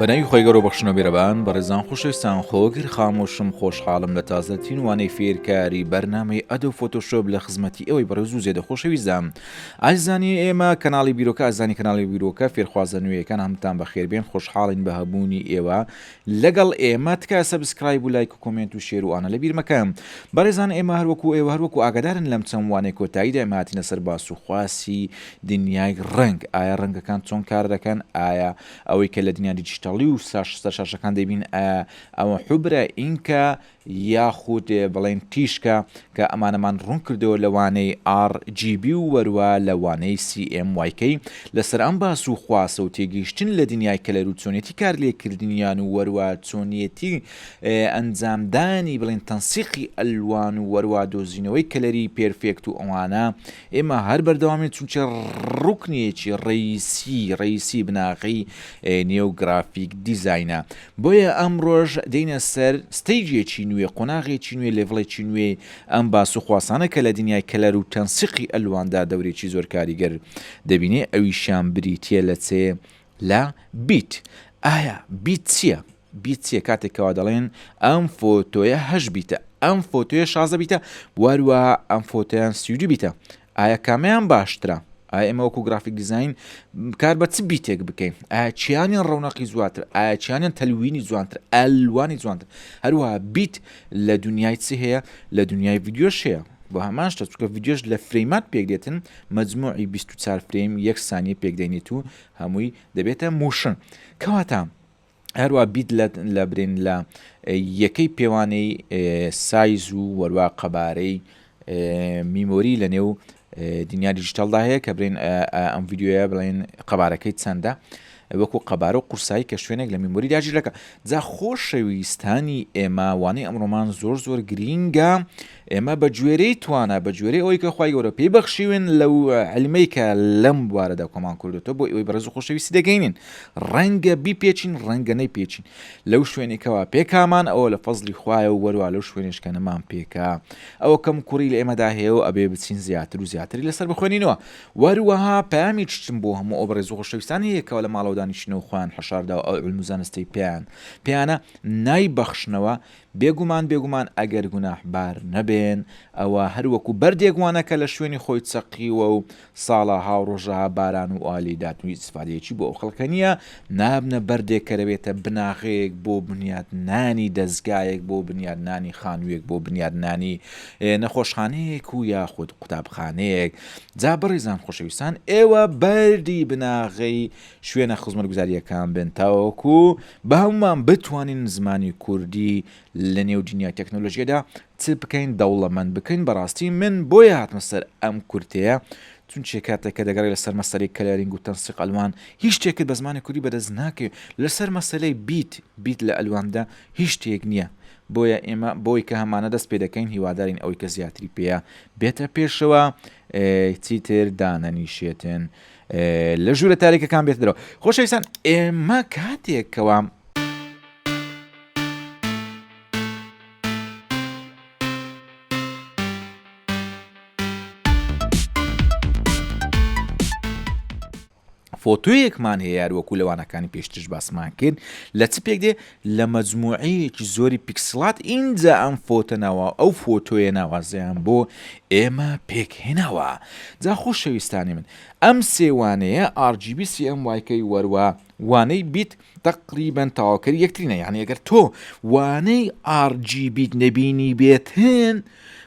بەناوی خۆی گەورە بەخشنە بیرەبان بەڕێزان خۆشەویستان خۆگر خامۆشم خۆشحاڵم لە تازەترین وانەی فێرکاری بەرنامەی ئەدۆ فۆتۆشۆپ لە خزمەتی ئەوەی بەڕێز و زێدە خۆشەویستان ئازانی ئێمە کەناڵی بیرۆکە ئازانی کەناڵی بیرۆکە فێرخوازە نوێیەکان هەمتان بەخێربێن خۆشحاڵین بە هەبوونی ئێوە لەگەڵ ئێمە تکە سەبسکرایب و لایک و کۆمنت و شێر و ئانە لە بیر مەکەم بەڕێزان ئێمە هەروەکو ئێوە هەروەکو ئاگادارن لەم چەند وانەی کۆتاییدا ئێمە هاتینە سەر باس و خواسی دنیای ڕنگ ئایا ڕەنگەکان چۆن کار دەکەن ئایا ئەوەی کە لە دنیا دیجیتاڵی و شاشەکان دەبین ئەوە حوبرە ئینکە یاخود بڵێن تیشکە کە ئەمانەمان ڕوون کردەوە لەوانەی RGB و وەروە لەوانەی CMYK لەسەر ئەم باس و خواسە و تێگەیشتن لە دنیای کەلەر و چۆنیەتی کار لێکردنیان و وەروە چۆنیەتی ئەنجامدانی بڵێن تەنسیقی ئەلوان و وەروە دۆزینەوەی کەلەری پێرفێکت و ئەوانە ئێمە هەر بەردەوامی چونچە ڕوکنیەکی ڕئیسی بناغی نێوگرافیک دیزاینە بۆیە ئەمڕۆژ دێنە سەر ستەیجێکی نوێ قۆناغێکی نوێ لێڤڵێکی نوێ ئەم باس و خواسانە کە لە دنیای کەلەر و تەنسیقی ئەلواندا دەورێکی زۆر کاریگەر دەبینێ ئەویشیان بریتە لە چێ لە بیت ئایا بیت چییە؟ بیت چییە کاتێکەوە دەڵێن ئەم فۆتۆیە 8 بیتە ئەم فۆتۆیە 16 بیتە وەروە ئەم فۆتۆیان 32 بیتە ئایا کامیان باشترە؟ ئایا ئێمە وەکو گرافیک دیزاین کار بە چ بیتێک بکەین ئایا چیانیان ڕەونەقی زواتر ئایا چیانیان تەلوینی جوانتر ئەلوانی جوانتر هەروەها بیت لە دنیای چی هەیە لە دنیای ڤیدیۆش هەیە بۆ هەمانشتە چونکە ڤیدیۆش لە فرەیمات پێک دێتن مەجموعی 24 فرەیم 1 سانیە پێک دەینێت و هەمووی دەبێتە موشن کەواتە هەروە بیت لە برین لە یەکەی پێوانەی سایز و وەروە قەبارەی میمۆری لە نێو دنیا دیجیتالدا هەیە کە برین ئەم ڤیدیۆیە بڵێن قەبارەکەی چەندە وەکو قەبارە و قورسایی کە شوێنێک لە میمۆری داگیرەکە جا خۆشەویستانی ئێمە وانەی ئەمڕۆمان زۆر گرینگە ئێمە بە گوێرەی توانە بە گوێرەی ئەوەی کە خوای گەورە پێی بەخشیون لەو علمەی کە لەم بوارەدا کۆمان کردوتەوە بۆ ئەوەی بەڕێز و خۆشەویستی دەگەینین ڕەنگە بیپێچین ڕەنگە نەیپێچین لەو شوێنێکەوە پێکامان ئەوە لە فەزلی خوایە و وەروە لەو شوێنشکە نەمان پێکا ئەوە کەم کوڕی لە ئێمەدا هەیە و ئەبێ بچین زیاتر و زیاتری لەسەر بخوێنینەوە وەروەها پامی چتم بۆ هەموو ئەو بەڕێز و خۆشەویستانی هەیەکەوە لە ماڵەوە دانیشتنەوە خۆیان حەشاردا و علم و زانستی پێیانە نایبەخشنەوە بێگومان ئەگەر گوناحبار نەبێن ئەوە هەروەکو بەردێکوانەکە لە شوێنی خۆی چەقیوە و ساڵە هاوڕۆژەها باران و ئالی داتنوی ئیسفادەیەکی بۆ ئەو خەڵکە نییە نابنە بەردێک کە دەبێتە بناغەیەک بۆ بنیادنانی دەستگایەک بۆ بنیادنانی خانوویەک بۆ بنیادنانی نەخۆشخانەیەک و یاخود قوتابخانەیەک جا بەڕێزان خۆشەویستان ئێوە بەردی بناغەی شوێنە خزمەتگوزاریەکان بن تاوەکو بە هەمومان بتوانین زمانی کوردی لە نێو دنیای تەکنۆلۆژیادا چ بکەین دەوڵەمەند بکەین بەڕاستی من بۆیە هاتمە سەر ئەم کورتەیە چونچێ کاتێککە دەگەڕی لەسەر مەسەری کەلەرینگ و تەنسیق ئەلوان هیچ شتێکت بە زمانی کوردی بەدەست ناکەوێت لەسەر مەسەلەی بیت لە ئەلواندا هیچ شتێک نییە بۆیە ئێمە بۆی کە هەمانە دەست پێ دەکەین هیوادارین ئەوەی کە زیاتری پێەیە بێتە پێشەوە چیتر دانەنیشێتن لە ژوورە تاریکەکان بێت دەرەوە خۆشەویستان ئێمە کاتێکەوە فۆتۆیەکمان هەیە یاروەکو لەوانەکانی پێشترش باسمان کرد لە چ پێک دێ لە مەجموعەیەکی زۆری پیکسلات اینجا ئەم فۆتەناوە ئەو فۆتۆیە ناوازیان بۆ ئێمە پێکهێناوە جا خۆشەویستانی من ئەم سێوانەیە RGB CMYK وەروە وانەی بیت تقریبا تاواکەری یەکترینە یعنی ئەگەر تۆ وانەی RGB نەبینی بێتن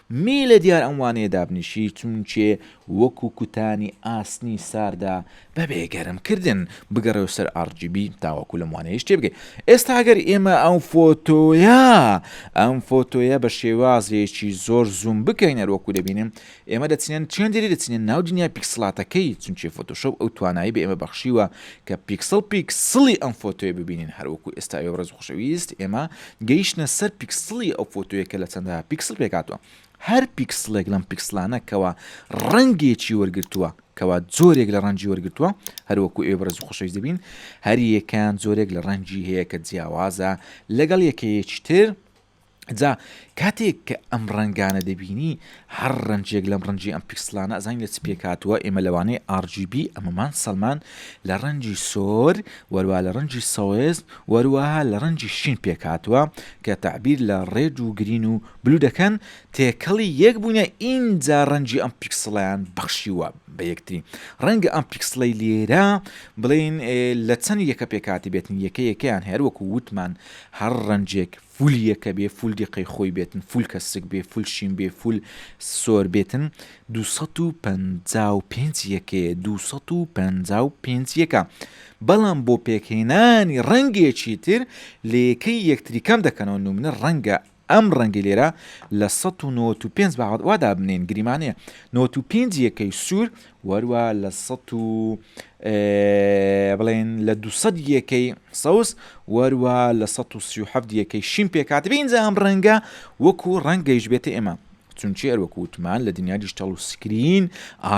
میلە دیار ئەموانەیە دابنیشی چونچێ وەکو کوتانی ئاسنی ساردا بەبێ گەرمکردن بگەڕێەوە سەر RGB تاوەکو لەم وانەیە شتێ بگەین ئێستا ئەگەر ئێمە ئەم فۆتۆیە بە شێوازێکی زۆر زوم بکەین هەروەکو دەبینیم ئێمە دەچینێن چیان دەری دەچینێن ناو دنیای پیکسلاتەکەی چونچێ فۆتۆشۆپ ئەو توانایی بە ئێمە بەخشیوە کە پیکسڵی ئەم فۆتۆیە ببینین هەروەکو ئێستا ئێوە بەڕێز و خۆشەویست ئێمە گەیشتنە سەر پیکسڵی ئەو فۆتۆیە کە لە چەندە پیکسل پێکاتوە هەر پیکسلێک لەم پیکسلانە کەوە ڕەنگێکی وەرگرتووە کەوا زۆرێک لە ڕەنجی وەرگرتووە هەروەکو ئێوە بەڕێز و خۆشەویست دەبین هەر یەکان زۆرێک لە ڕەنجی هەیە کە جیاوازە لەگەڵ یەکەیەکی تر جا کاتێک کە ئەم ڕەنگانە دەبینی هەر ڕەنجێک لەم ڕەنجی ئەم پیکسلانە ئەزانین لە چ پێکاتوە ئێمە لەوانەیە RGB ئەمەمان سەلمان لە ڕەنجی سۆر وەروە لە ڕەنجی سەوێز وەروەها لە ڕەنجی شین پێکاتوە کە تعبیر لە ڕێج و گرین و بلو دەکەن تێکەڵی یەک بوونە ئینجا ڕەنجی ئەم پیکسڵیان بەخشیوە بە یەکتری ڕەنگە ئەم پیکسڵی لێرە بڵین لە چەند یەکە پێکاتی بێتن یەکەیان هەر وەکو وتمان هەر ڕەنجێک فول یەکە بێ فول دیقەی خۆی بێتن فول کەسک بێ فول شین بێ فول سۆر بێتن 255 یەکەیە 255 یەکە بەڵام بۆ پێکهێنانی ڕەنگێکی تر لێکەی یەکتری کەم دەکەنەوە نومنە ڕەنگە ئەم ڕەنگی لێرە لە 195 وادا بنێن گریمانەیە 95 یەکەی سوور وەروە لە 100 بڵێن لە 200 یەکەی سەوس وەروە لە 137 یەکەی شین پێکات بینجا ئەم ڕەنگە وەکو ڕەنگەیش بێتە ئێمە چونچی هەروەکو وتمان لە دنیا دیجیتاڵ و سکرین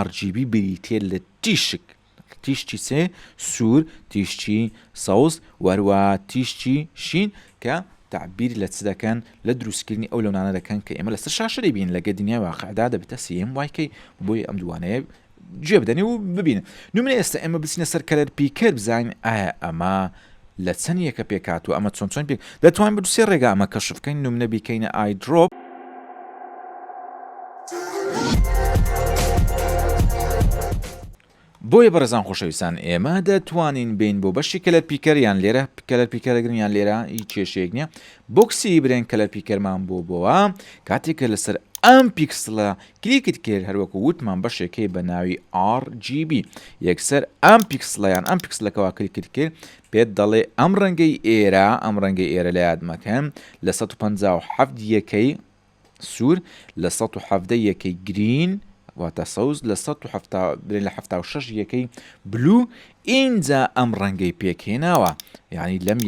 RGB بریتێ لە تیشک تیشتی سێ سوور تیشتی سەوز وەروە تیشتی شین کە تعبیر لە چ دەکەن لە دروستکردنی ئەو لەونانە دەکەن کە ئێمە لەسەر شاشە دەبین لەگە دنیای واقعدا دەبێتە سیم وایکەی بۆی ئەم دوانەیە گوێ بدەنێ و ببینن نومنە ئێستا ئێمە بچینە سەر کەلەر پیکەر بزانین ئایا ئەمە لە چەند یەکە پێکاتوە ئەمە چۆن پێک دەتوانین بە دووسێ ڕێگا ئەمە کەشفکەین نومنە بیکەینە ئایدرۆپ بۆیە بەڕێزان خۆشەویستان ئێمە دەتوانین بین بۆ بەشی کەلەر پیکەریان لێرە کەلەر پیکەرەگرنیان لێرە هیچ کێشەیەک نییە بۆکسی برێن کەلەر پیکەرمان بۆەوە کاتێککە لەسەر ئەم پیکسڵە کلیکت کرد هەروەکو وتمان بەشێکەکەی بە ناوی RGB یەکسەر ئەم پیکسڵیان ئەم پیکسلەکەەوە کلیکت کرد پێت دەڵێ ئەم ڕەنگەی ئێرە لە یادمەکەم لە 157 یەکەی سوور لە 170 یەکەی گرین واتە سەوز لە 176 یەکەی بلو ئینجا ئەم ڕەنگەی پێکهێناوە یعنی لەم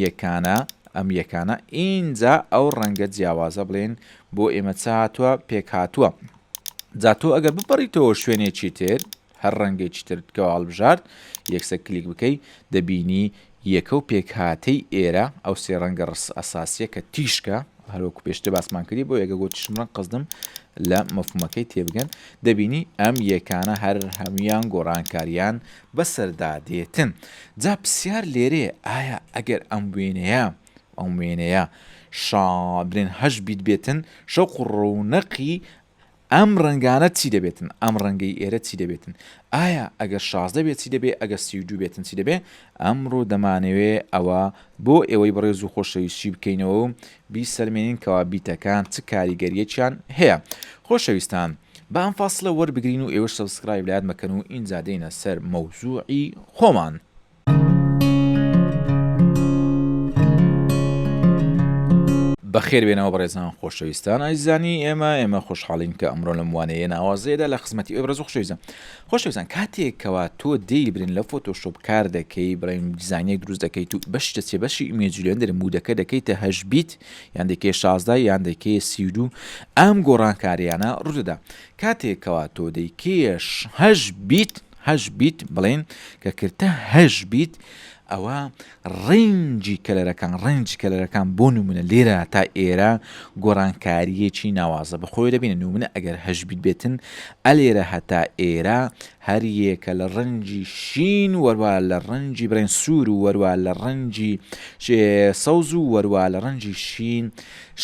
ئەم یەکانە ئینجا ئەو ڕەنگە جیاوازە بڵێن بۆ ئێمە چاتوە پێک هاتووە جاتۆ ئەگەر بپەڕیتەوە شوێنێکی تر هەر ڕەنگێکی تر کەوا هەڵبژارد یەکسەر کلیک بکەی دەبینی یەکە و پێکهاتەی ئێرە ئەو سێ ڕەنگە ئەساسیە کە تیشکە هەروەکو پێشتە باسمان کردی بۆ یەگە گۆتیشمڕەن قەزدم لە مەفهومەکەی تێبگەن دەبینی ئەم یەکانە هەر هەمویان گۆڕانکاریان بەسەردادێتن جا پرسیار لێرێ ئایا ئەگەر ئەم وێنەیە برێن هەش بیت بێتن شەوق و ڕەونەقی ئەم ڕەنگانە چی دەبێتن ئەم ڕەنگەی ئێرە چی دەبێتن ئایا ئەگەر 16 بێت چی دەبێت ئەگەر 32 بێتن چی دەبێت ئەمڕۆ دەمانەوێ ئەوە بۆ ئێوەی بەڕێز و خۆشەویستی بکەینەوە و بیسەلمێنین کەوا بیتەکان چ کاریگەریەکیان هەیە خۆشەویستان بە ئەم فاصلە وەربگرین و ئێوەش سەبسکرایب لە یاد مەکەن و ئینجا دێنە سەر مەوزوعی خۆمان بەخێر بێنەوە بەڕێزان خۆشەویستان ئایزانی ئێمە خۆشحاڵین کە ئەمڕۆ لەم وانەیە ناوازەیەدا لە خزمەتی ئێوە بەڕێز و خۆشەویستان کاتێکەوە تۆ دەی برین لە فۆتۆشۆپ کار دەکەی بڕێم دیزاینێک دروست دەکەیت و بەشتە چێ بەشی ئیمێجولێندر مودەکە دەکەیتە 8 بیت یان دەکەی 16 یان دەکەی 32 ئەم گۆڕانکاریانە ڕوودەدا کاتێکەوە تۆ دەیکێش 8 بیت بڵێن کە کردتە 8 بیت ئەوە ڕێنجی کەلەرەکان بۆ نمونە لێرە تا ئێرە گۆڕانکاریەکی ناوازە بەخۆی دەبینە نمونە ئەگەر 8 بیت بێتن ئەلێرە هەتا ئێرە هەر یەکە لە ڕەنجی شین وەروە لە ڕەنجی برێن سوور و وەروە لە ڕەنجی سەوز و وەروە لە ڕەنجی شین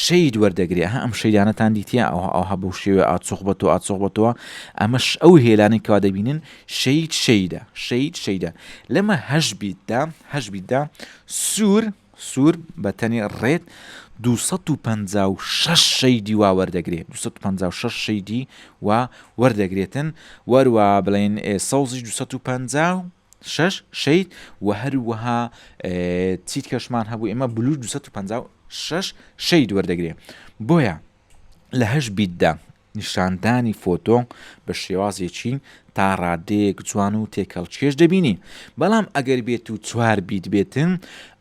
شەید وەردەگرێ ئەم شەیدانەتان دیتە ئەوها بەو شێوێ ئاچۆخ بەتەوە ئەمەش ئەو هێلانەی کەوا دەبینن شەیدە لەمە 8 بیتدا سوور بە تەنی ڕێت 256 شەیدی وا وەردەگرێت 256 شەیدی وا وەردەگرێتن وەروە بڵێن سەوزی 256 شەید و هەروەها چیت کەشمان هەبوو ئێمە بلو 256 شەید وەردەگرێت بۆیە لە 8 بیتدا نیشاندانی فۆتۆ بە شێوازێکی تا ڕادەیەک جوان و تێکەڵچێش دەبینی بەڵام ئەگەر بێت و 4 بیت بێتن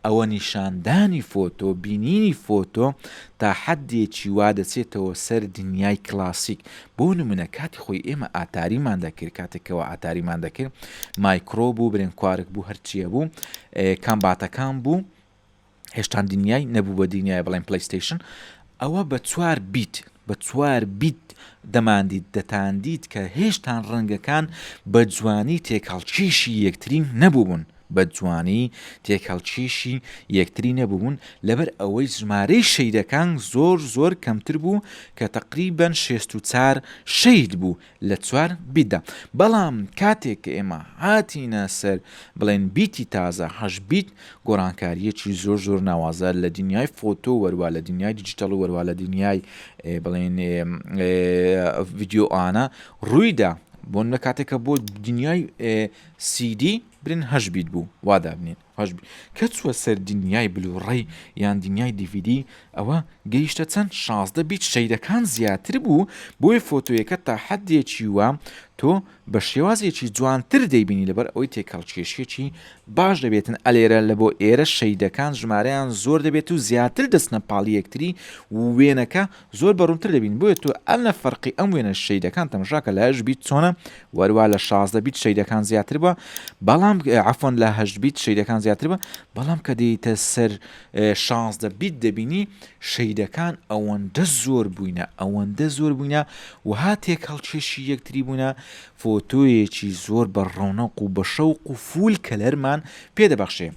ئەوە نیشاندانی فۆتۆ بینینی فۆتۆ تا حەدێکی وا دەچێتەوە سەر دنیای کلاسیک بۆ نمونە کاتی خۆی ئێمە ئاتاریمان دەکرد کاتێکەوە ئاتاریمان دەکرد مایکرۆ بوو برێن کوارک بوو هەرچیە بوو کامباتەکان بوو هێشتان دنیای نەبوو بە دنیای بڵێن پلیستیشن ئەوە بە 4 بیت بە 4 بیت دەماندیت دەتاندیت کە هێشتا ڕەنگەکان بە جوانی تێکەڵکێشی یەکتری نەبووبوون بە جوانی تێکەڵکێشی یەکتری نەبووبوون لەبەر ئەوەی ژمارەی شەیدەکان زۆر کەمتر بوو کە تقریبەن 64 شەید بوو لە 4 بیتدا بەڵام کاتێک کە ئێمە هاتینە سەر بڵێن بیتی تازە 8 بیت گۆڕانکاریەکی زۆر ناوازە لە دنیای فۆتۆ وەروە لە دنیای دیجیتەڵ وەروە لە دنیای بڵێن ڤیدیۆئانە ڕوویدا بۆ لە کاتێکە بۆ دنیای CD برن 8 بیت بوو وادابنین کە چووە سەر دنیای بلوڕێی یان دنیای DVD ئەوە گەیشتە چەند 16 بیت شەیدەکان زیاتر بوو بۆی فۆتۆیەکە تا حەدێکی وە تۆ بە شێوازێکی جوانتر دەیبینی لەبەر ئەوەی تێکەڵکێشیەکی باش دەبێتن ئەلێرە لە بۆ ئێرە شەیدەکان ژمارەیان زۆر دەبێت و زیاتر دەستنە پاڵی یەکتری وێنەکە زۆر بەڕوونتر دەبین بۆیە تۆ ئەلە فەرقی ئەم وێنە شەیدەکان تەماشاکە لە 8 بیت چۆنە وەروە لە 16 بیت شەیدەکان زیاتر بە بەڵام عەفوەن لە 8 بیت شەیدەکان زیاتر بە بەڵام کە دەیتە سەر 16 بیت دەبینی شەیدەکان ئەوەندە زۆر بووینە وها تێکەڵکێشی یەکتری بوونە فۆتۆیەکی زۆر بە ڕەونەق و بە شەوق و فول کەلەرمان پێدەبەخشێ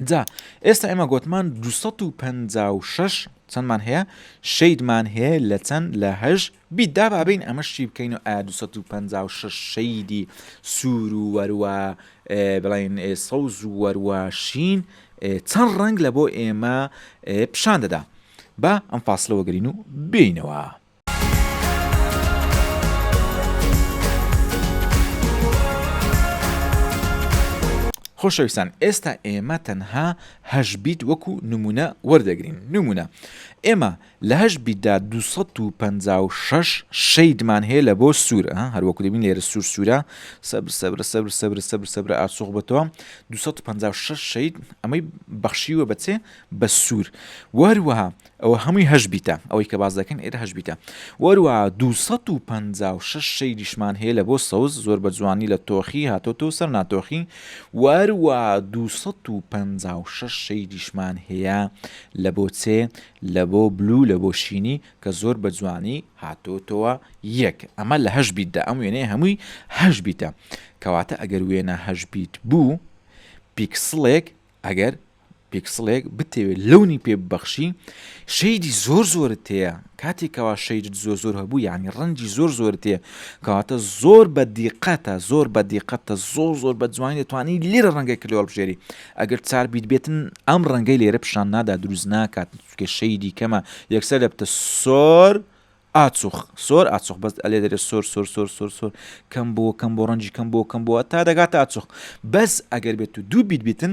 جا ئێستا ئێمە گوتمان 256 چەندمان هەیە شەیدمان هەیە لە چەند لە 8 بیتدا بابین ئەمەشی بکەین و ئایا 256 شەیدی سوور و وەروە بڵین سەوز و وەروە شین چەند ڕەنگ لە بۆ ئێمە پیشان دەدا بە ئەم فاسڵەوە گرین و بینەوە. خۆشەویستان ئێستا ئێمە تەنها 8 بیت وەکو نمونە وەردەگرین نمونە ئێمە لە 8 بیتدا 256 شەیدمان هەیە لە بۆ سوور هەروەکو دەبین لێرە سوورە سەبر ئاسۆغ بەتەوە 256 شەید ئەمەی بەخشیوە بەچێ بە سوور وەروەها ئەوە هەمووی 8 بیتە ئەوەی کە باز دەکەن ئێرە 8 بیتە وەروە 256 شەیدیشمان هەیە لە بۆ سەوز زۆر بە جوانی لە تۆخی هاتۆتەوە سەر ناتۆخی وەروە 256 شەیدیشمان هەیە لە بۆ چێ لە بۆ بلو لە بۆ شینی کە زۆر بە جوانی هاتۆتەوە یەک ئەمە لە 8 بیتدا ئەم وێنەیە هەمووی 8 بیتە کەواتە ئەگەر وێنە 8 بیت بوو پیکسڵێک ئەگەر پیکسڵێک بتەوێت لەونی پێ ببەخشی شەیدی زۆرت هەیە کاتێکەوە شەیدت زۆر هەبوو یعنی ڕەنجی زۆرت هەیە کەواتە زۆر بە دیقەتە زۆر بە جوانی دەتوانی لێرە ڕەنگەی کلۆ هەڵبژێری ئەگەر 4 بیت بێتن ئەم ڕەنگەی لێرە پیشان نادا دروست ناکات چونکە شەیدی کەمە یەکسەر دەبتە سۆر ئاچوخ بەس ئەلێ دەرێت سۆر کەم بۆ ڕەنجی کەم بۆ تا دەگاتە ئاچوخ بەس ئەگەر بێت و 2 بیت بێتن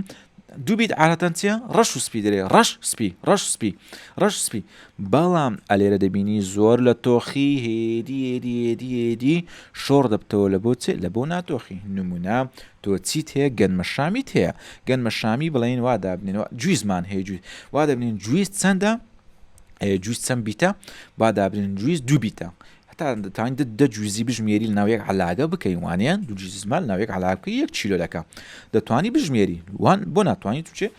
2 بیت عادەتەن چییە ڕەش و سپی دەرێ ڕەش سپی بەڵام ئەلێرە دەبینی زۆر لە تۆخی هێدی شۆڕ دەبتەوە لە بۆ چێ لە بۆ ناتۆخی نمونە تۆ چیت هەیە گەنمەشامیت هەیە گەنمەشامی بڵێن وا دابنێنەوە جویزمان هەیە وا دەبنین جویز چەندە جویز چەند بیتە با دابنین جویز 2 بیتە هەتا دەتوانین دە جویزی بژمێری لە ناویەک عەلاگە بکەین وانە دوو جویزمان ناویەک عەلاگە بکەی 1 چیلۆ دەکا دەتوانی بژمێری وان بۆ ناتوانیت توچێ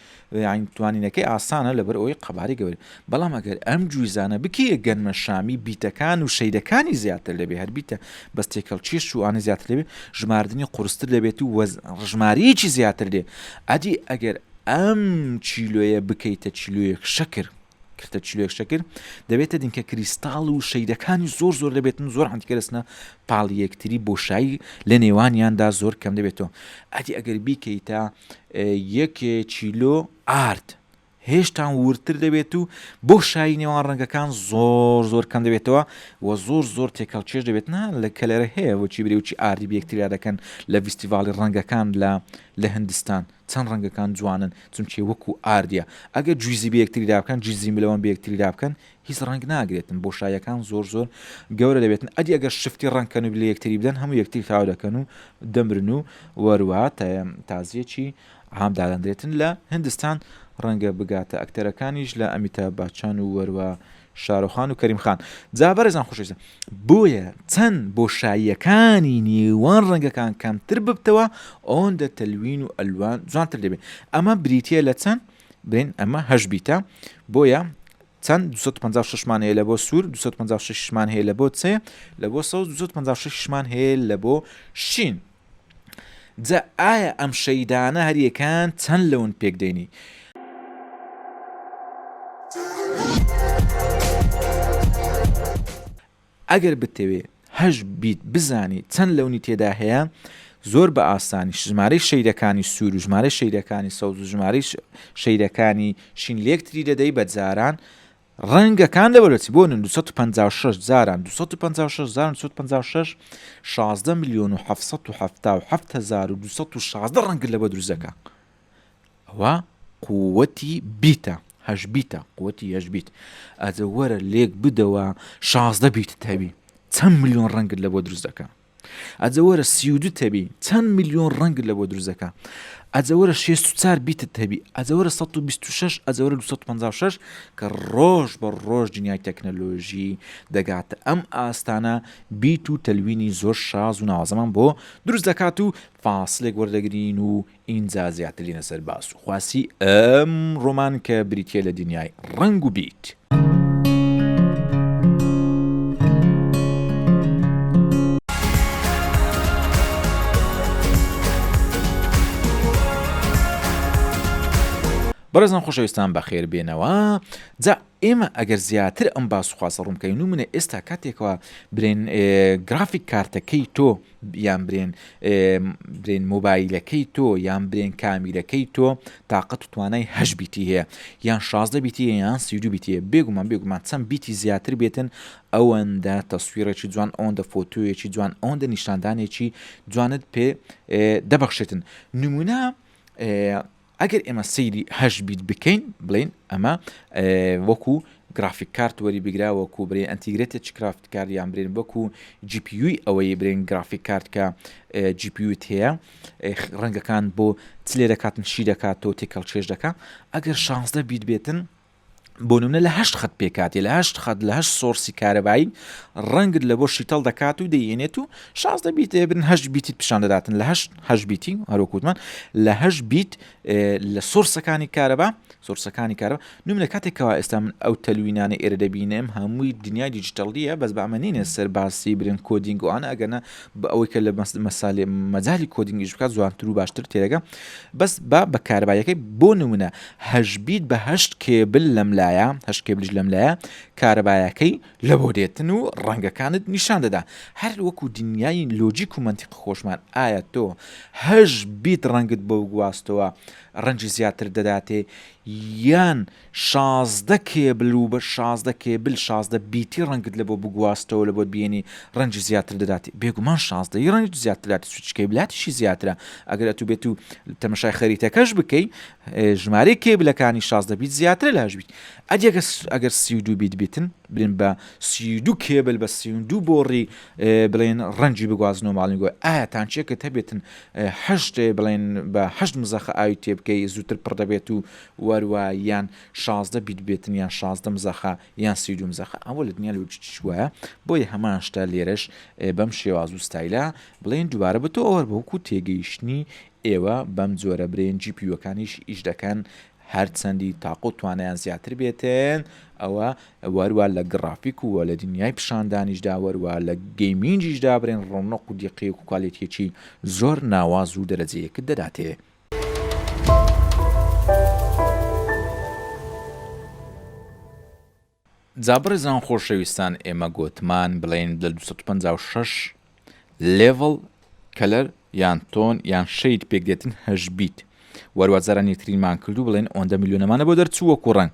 یعنی توانینەکەی ئاسانە لەبەر ئەوەی قەباری گەورە بەڵام ئەگەر ئەم جویزانە بکەیە گەنمەشامی بیتەکان و شەیدەکانی زیاتر لەبێ هەر بیتە بەس تێکەڵکێش و ئانە زیاتر لەبێ ژماردنی قورستر دەبێت و ژمارەیەکی زیاتر دێ ئەدی ئەگەر ئەم چیلۆیە بکەیتە چیلۆیەک شەکر کردە چیلۆیەک شەکر دەبێتە دینکە کریستاڵ و شەیدەکانی زۆر دەبێتن زۆر هەندکەرسنە پاڵی یەکتری بۆشایی لە نێوانیاندا زۆر کەم دەبێتەوە ئەدی ئەگەر بیکەیتە 1 چیلۆ ئارد هێشتا ورتر دەبێت و بۆ شایی نێوان ڕەنگەکان زۆر کەم دەبێتەوە و زۆر تێکەڵکێش دەبێت لە کەلەرە هەیە بۆچی برێوچی ئاردی بەیەکتریا دەکەن لە فیستیڤاڵی ڕەنگەکان لە هەندستان چەند ڕەنگەکان جوانن چونچێ وەکو ئاردیە ئەگەر جویزی بەیەکتریدا بکەن جیزی ملەوەن بەیەکتریدا بکەن هیچ ڕەنگ ناگرێتن بۆ شایەکان زۆر گەورە دەبێتن ئەدی ئەگەر شفتی ڕەنگکەن و لە یەکتری بدەن هەموو یەکتری تاوا دەکەن و دەمرن و وەروە تازیەکی عامدادەندرێتن لە هەندستان ڕەنگە بگاتە ئەکتەرەکانیش لە ئەمیتە باچان و وەروە شارۆخان و کەریمخان جابەرزان خۆشەویستە بۆیە چەند بۆشاییەکانی نێوان ڕەنگەکان کەمتر ببتەوە ئەوەندە تەلوین و ئەلوان جوانتر دەبێت ئەمە بریتە لە چەند بێن ئەمە 8 بیتە بۆیە چەند 256مان هەیە لە بۆ سوور 256مان هەیە لە بۆ چێ لە بۆ 256مان هەیە لە بۆ شین. جا ئایا ئەم شەیدانە هەریەکان چەند لەون پێک دەینی؟ ئەگەر بتەوێ 8 بیت بزانی چەند لەونی تێدا هەیە زۆر بە ئاسانی ژمارەی شەیدەکانی سوور و ژمارەی شەیدەکانی سەوز و ژمارەی شەیدەکانی شین لێکتری دەدەی بە جاران ڕەنگەکان لەوەرەچی بۆ 256 جاران 256 16,777,216 ڕەنگت لەبە دروستەکە. ئەوە قووەتی بیتە 8 بیتە قووەتی 8 بیت. ئەجە وەرە لێک بدەوە 16 بیت هەبی چەند ملیۆن ڕەنگت لە بۆ دروستەکە. ئەجە وەرە 32 هەبی چەند ملیۆن ڕەنگت لە بۆ دروستەکە. ئەجە وەرە 64 بیتت هەبی ئەجە وەرە 126 ئەجە وەرە 256 کە ڕۆژ بە ڕۆژ دنیای تەکنەلۆژی دەگاتە ئەم ئاستانە بیت و تەلوینی زۆر شاز و ناوازەمان بۆ دروست دەکات و فاسلێک وەردەگرین و ئینجا زیاتر لێنە سەر باس و خواسی ئەم ڕۆمان کە بریتیە لە دنیای ڕەنگ و بیت. بەڕێزان خۆشەویستان بەخێر بێنەوە. جا ئێمە ئەگەر زیاتر ئەم باس و خواسە ڕوونکەین و منە ئێستا کاتێکەوە برێن گرافیک کارتەکەی تۆ یان برێن مۆبایلەکەی تۆ یان برێن کامیرەکەی تۆ تااقەت و توانای 8 بیتی هەیە یان 16 بیتی یان 32 بیتیە بێگومان چەند بیتی زیاتر بێتن ئەوەندە تەسویرێکی جوان ئەوەندە فۆتۆیەکی جوان ئەوەندە نیشاندانێکی جوانت پێ دەبەخشێتن. نمونە ئەگەر ئێمە سەیری 8 بیت بکەین بڵین ئەمە وەکو گرافیک کارت وەری بگرا وەکو برێن ئەنتیگرێتێکی کرافت کار یان برێن وەکو GPU ئەوەی برێن گرافیک کارت کە GPU هەیە ڕەنگەکان بۆ چ لێ دەکاتن شی دەکاتەوە تێکەڵ چێژ دەکا. ئەگەر 16 بیت بێتن بۆ نمونە لە 8 خەت پێکاتی لە 8 خەت لە 8 سۆرسی کارەبایی ڕەنگت لە بۆ شیتەڵ دەکات و دەیێنێت و 16 بیت برن 8 بیتیت پیشان دەداتن لە 8 بیتی هەروەکوتمان لە 8 بیت لە سۆرسەکانی کارەبا نمونە کاتێکەوە ئێستا من ئەو تەلوینانە ئێرە دەبینم هەمووی دنیای دیجیتەڵیە بەس بە ئەمە نینە سەر باسی برن کۆدینگ و ئەانە ئەگەنە بە ئەوەی کە لە مەجای کۆدینگیش بکات جوانتر و باشتر تێدەگە بەس بە کارەبایەکەی بۆ نمونە 8 بیت بە 8 کێبل لەملایە 8 کێبلیش لەملایە کارەبایەکەی لە بۆ دێتن و ڕەنگەکانت نیشان دەدا. هەر وەکو دنیای لۆجیک و منتیق خۆشمان ئایا تۆ 8 بیت ڕەنگت بۆ گواستەوە ڕەنجی زیاتر دەداتێ یان 16 کێبل و بە 16 کێبل 16 بیتی ڕەنگت لە بۆ بگواستەوە لە بۆ بێنی ڕەنجی زیاتر دەداتی بێگومان 16 ڕەنج زیاتر دەداتی سوچ کێبلاتیشی زیاترە. ئەگەر ئەتو بێت و تەمەشای خەریتەکەش بکەی ژمارەی کێبلەکانی 16 بیت زیاتر لە 8 بیت. ئەگەر 32 بیت بیتن برین بە 32 کێبل بە 32 بۆڕی بڵێن ڕەنجی بگوازنەوە ماڵین گوۆ ئایا تانچێکت هەبێتن 8 بڵێن بە 8 مزەخە ئاوی تێ بکەی زووتر پڕ دەبێت و وەروە یان 16 بیت بێتن یان 16 مزەخە یان 32 مزەخە ئەوە لە دنیا لۆجیکی وایە بۆیە هەمان شتە لێرەش بەم شێواز و ستایلە بڵێن دووبارە بە تۆ ئەوە بەوەکو تێگەیشتنی ئێوە بەم جۆرە برێن GPU-ەکانیش ئیش دەکەن هەرچەندی تااق و توانیان زیاتر بێتن ئەوە وەروە لە گرافیک ووە لە دنیای پیشاندانیشدا وەروە لە گەیمینجیشدا برێن ڕۆنۆق و دیقەیەک و کوالیتیەکی زۆر ناواز و دەرەجەیەکت دەداتێ. جابڕێزان خۆشەویستان ئێمە گوتمان بڵێن لە 256 لێڤڵ کەلەر یان تۆن یان شەید پێک دێتن 8 بیت وەروە جارانی ترینمان کردو بڵێن ئەوەندە میلیۆنەمانە بۆ دەرچووە کوڕەن.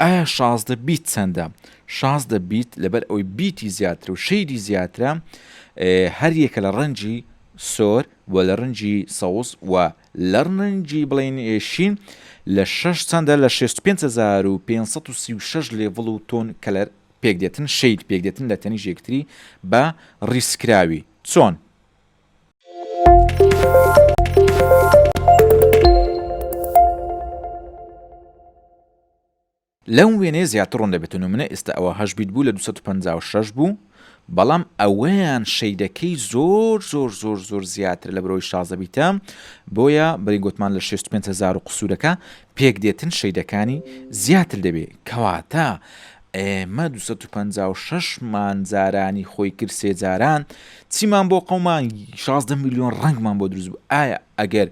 ئایا 16 بیت چەندە؟ 16 بیت لەبەر ئەوەی بیتی زیاترە و شەیدی زیاترە هەر یەکە لە ڕەنجی سۆر و لە ڕەنجی سەوز و لە ڕەنجی بڵێن شین لە 6 چەندە لە 6536 لێڤڵ و تۆن کەلەر پێک دێتن شەید پێک دێتن لە تەنی ژێکتری بە ڕیسکراوی چۆن؟ لەم وێنێ زیاتر ڕۆن دەبێتن و منە ئێستا ئەوە 8 بیت بوو لە 256 بوو بەڵام ئەوەیان شەیدەکەی زۆر زیاتر لە بەرەوەی 16 بیتە بۆیە بەری گوتمان لە 65,000 قسوورەکە پێک دێتن شەیدەکانی زیاتر دەبێت کەواتە ئێمە 256مان جارانی خۆی کرد سێ جاران چیمان بۆ قەومان 16 میلیۆن ڕەنگمان بۆ دروست بوو. ئایا ئەگەر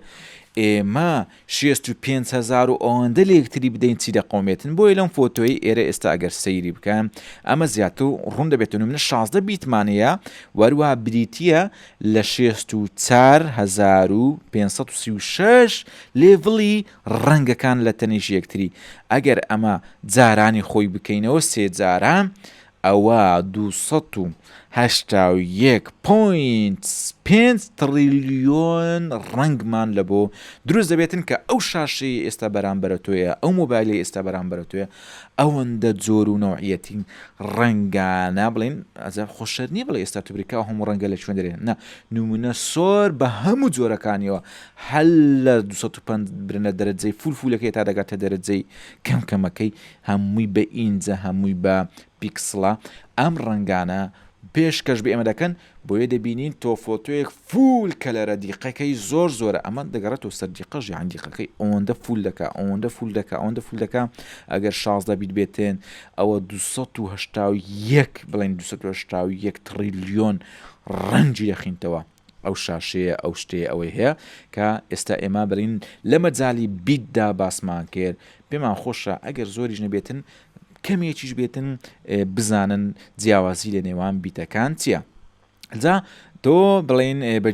ئێمە 65,000 و ئەوەندە لە یەکتری بدەین چی دەقۆمێتن؟ بۆیە لەم فۆتۆی ئێرە ئێستا ئەگەر سەیری بکەم ئەمە زیاتر ڕوون دەبێتن منە 16 بیتمانەیە وەروە بریتیە لە 64,536 لێڤڵی ڕەنگەکان لە تەنیش یەکتری. ئەگەر ئەمە جارانی خۆی بکەینەوە سێ جاران ئەوە 281.5 تریلیۆن ڕەنگمان لە بۆ دروست دەبێتن کە ئەو شاشەی ئێستا بەرامبەرە تۆیە ئەو مۆبایلی ئێستا بەرامبەرە تۆیە ئەوەندە جۆر و نوعیەتی ڕەنگانە بڵین ئەزە خۆشەر نییە بڵێ ئێستا توبریکا هەموو ڕەنگە لە کوێن دەرێن نە نمونە سۆر بە هەموو جۆرەکانیەوە هەل لە 250 برنە دەرەجەی فولفولەکەی تا دەگاتە دەرەجەی کەمکەمەکەی هەمووی بە ئینجە هەمووی بە پیکسڵە ئەم ڕەنگانە پێشکەش بە ئێمە دەکەن بۆیە دەبینین تۆ فۆتۆیەک فول کەلەرە دیقەکەی زۆر زۆرە ئەمە دەگەڕێتەوە سەر دیقەژی عن دیقەکەی ئەوەندە فول دەکا ئەوەندە فول دەکا ئەوەندە فول دەکا ئەگەر 16 بیت بێتێن ئەوە 281 بڵێن 281 تریلیۆن ڕەنجی دەخینتەوە. ئەو شاشەیە ئەو شتەیە ئەوەی هەیە کە ئێستا ئێمە بڕین لە مەجای بیتدا باسمان کرد. پێمان خۆشە ئەگەر زۆریش نەبێتن کەمێکیش بێتن بزانن جیاوازی لە نێوان بیتەکان چییە. جا تۆ بڵێن بە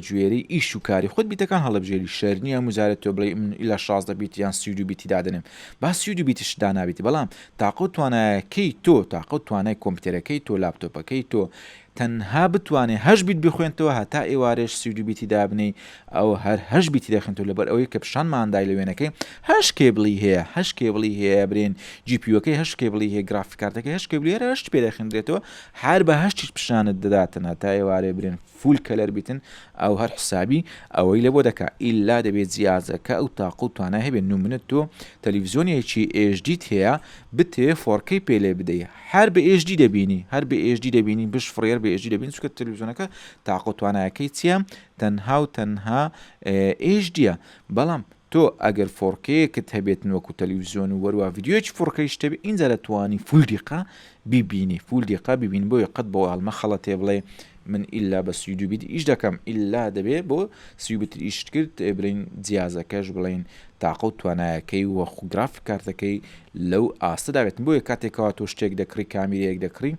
گوێرەی ئیش و کاری خۆت بیتەکان هەڵەبژێری شەرنیە مجارێت تۆ بڵێ ئیلا 16 بیت یان 32 بیتی دادنێم با 32 بیتیش دانابیتی بەڵام تاقە توانایەکەی تۆ تاقە توانای کۆمپیوتەرەکەی تۆ لاپتۆپەکەی تۆ تەنها بتوانێت 8 بیت بخوێنتەوە هەتا ئێوارێش 32 بیتی دابنی ئەو هەر 8 بیتی دەخێنەوە لەبەر ئەوەی کە پیشان ماندای لە وێنەکەی 8 کێبڵی هەیە 8 کێبڵی هەیە برێن GPUەکەی 8 کێبڵی هەیە گرافیک کارتەکەی 8 کێبڵی هەیە 8 پێ دەخێنرێتەوە هەر بە 8 پیشانت دەداتن هەتا ئێوارێ برێن فول کەلەر بیتن ئەو هەر حسابی ئەوەی لە بۆ دەکا ئیلا دەبێت جیازەکە ئەو تاقە و توانای هەبێت نمونەت تۆ تەلەڤیزیۆنێکی HD هەیە بتێ 4K پێ لێ بدەیت هەر بە HD دەبینی هەر بە HD دەبینی بش فڕێر بە HD دەبینی چکە تەلەڤیزیۆنەکە تاقە و توانایەکەی چییە تەنها و تەنها HDە بەڵام تۆ ئەگەر 4Kەکەت هەبێتن وەکو تەلەڤیزیۆن و وەروە ڤیدیۆیەکی 4Kش هەبێت ئینجا دەتوانی فول دیقە بیبینی فول دیقە ببین بۆیە قەت بۆ هەڵمە خەڵەتێ بڵێ من ئیلا بە 32 بیت ئیش دەکەم ئیلا دەبێت بۆ 30 بیت ئیش کرد برین جیازەکەش بڵین تاقە و توانایەکەی وەخو گرافیک کارتەکەی لەو ئاستەداوێتن بۆیە کاتێکەوە تۆ شتێک دەکڕی کامیرەیەک دەکڕی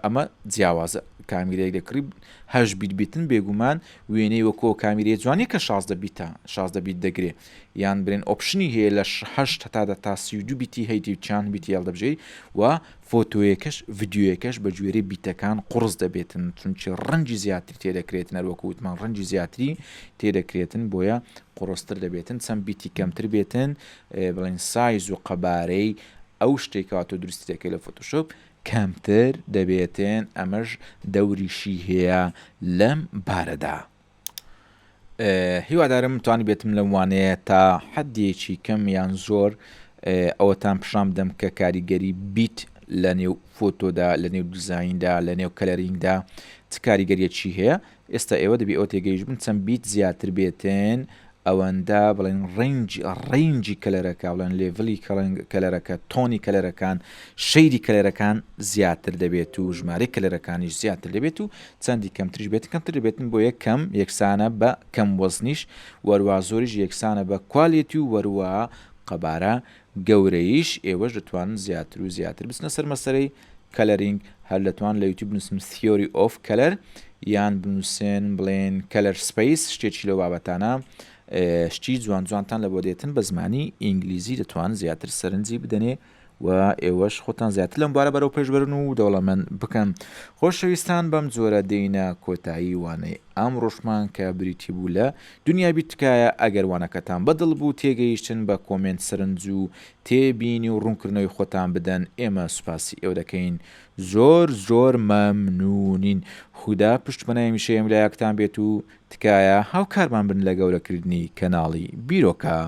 ئەمە جیاوازە کامیرەیەک دەکڕی 8 بیت بیتن بێگومان وێنەی وەکۆ کامیرەیە جوانی کە 16 بیتە 16 بیت دەگرێ یان برێن ئۆپشنی هەیە لە 8 هەتا تا 32 بیتی هەیتی چند بیتی هەڵدەبژێری و فۆتۆیەکەش ڤیدیۆیەکەش بە گوێرەی بیتەکان قورس دەبێتن چونچە ڕەنجی زیاتری تێدەکرێتن هەروەکو وتمان ڕەنجی زیاتری تێدەکرێتن بۆیە قڕستر دەبێتن چەند بیتی کەمتر بێتن بڵێن سایز و قەبارەی ئەو شتێکەوە تۆ دروستی دەکەی لە فۆتۆشۆپ کەمتر دەبێتن ئەمەش دەوریشی هەیە لەم بارەدا. هیوادارم توانی بێتم لەم وانەیە تا حەدێکی کەم یان زۆر ئەوەتان پیشان بدەم کە کاریگەری بیت لە نێو فۆتۆدا لە نێو دیزایندا لە نێو کەلەرینگدا چ کاریگەریەکی هەیە. ئێستا ئێوە دەبێت ئەوە تێگەیش بن چەند بیت زیاتر بێتن ئەوەندە بڵێن ڕێنجی کەلەرەکە بڵێن لێڤلی کەلەرەکە تۆنی کەلەرەکان شەیری کەلەرەکان زیاتر دەبێت و ژمارەی کەلەرەکانیش زیاتر دەبێت و چەندی کەمتریش بێت کەمتر دەبێتن بۆ یەکەم یەکسانە بە کەم وەزنیش وەروە زۆریش یەکسانە بە کوالیتی و وەروە قەبارە گەورەیش ئێوەش دەتوانن زیاتر و زیاتر بچنە سەر مەسەرەی کەلەرینگ هەر دەتوان لە یوتیوب بنووسم theory of color یان بنووسێن بڵێن color space شتێکی لەو بابەتانە شتی جوان جوانتان لە بۆ دێتن بە زمانی ئینگلیزی دەتوان زیاتر سەرنجی بدەنێ و ئێوەش خۆتان زیاتر لەم بارە بەرەو پێشبەرن و دەوڵەمەند بکەن. خۆشەویستان بەم جۆرە دێینە کۆتایی وانەی ئەم ڕۆژمان کە بریتی بوو لە دنیا بیتکایە ئەگەر وانەکەتان بەدڵ بوو تێگەیشتن بە کۆمنت سەرنج و تێبینی و ڕوونکردنەوەی خۆتان بدەن ئێمە سوپاسی ئێوە دەکەین زۆر زۆر مەمنونین. خودا پشتبنای میشەیەم لایەکتان بێت و تکایە هاوکارمان بن لە گەورەکردنی کەناڵی بیرۆکە.